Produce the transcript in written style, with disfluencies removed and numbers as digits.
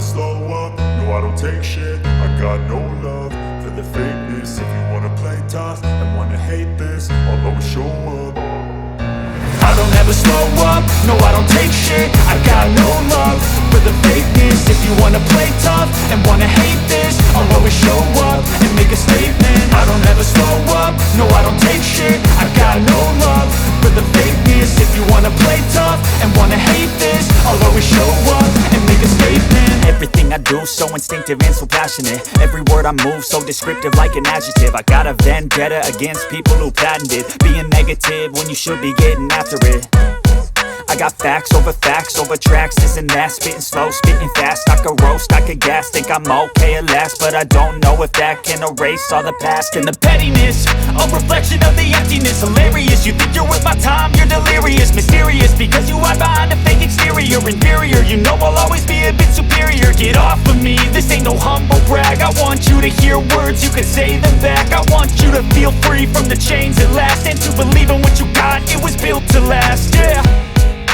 slow up, no I don't take shit. I got no love for the fakeness. If you wanna play tough and wanna hate this, I'll always show up. I don't ever slow up, no I don't take shit. I got no love for the fakeness. If you wanna play tough and wanna hate this, I'll always show up and make a statement. I don't ever slow up, no I don't take shit. I got no love for the fakeness. If you wanna play tough and wanna hate this, I'll always show up and make a statement. Everything I do so instinctive and so passionate. Every word I move so descriptive like an adjective. I got a vendetta against people who patented being negative when you should be getting after it. I got facts over tracks, this and that. Spitting slow, spitting fast. I could roast, I could gas. Think I'm okay at last, but I don't know if that can erase all the past. And the pettiness, a reflection of the emptiness. Hilarious, you think you're worth my time, you're delirious. Mysterious, because you hide behind a fake exterior. Inferior, you know I'll always be a bit superior. Get off of me, this ain't no humble brag. I want you to hear words, you can say them back. I want you to feel free from the chains that last, and to believe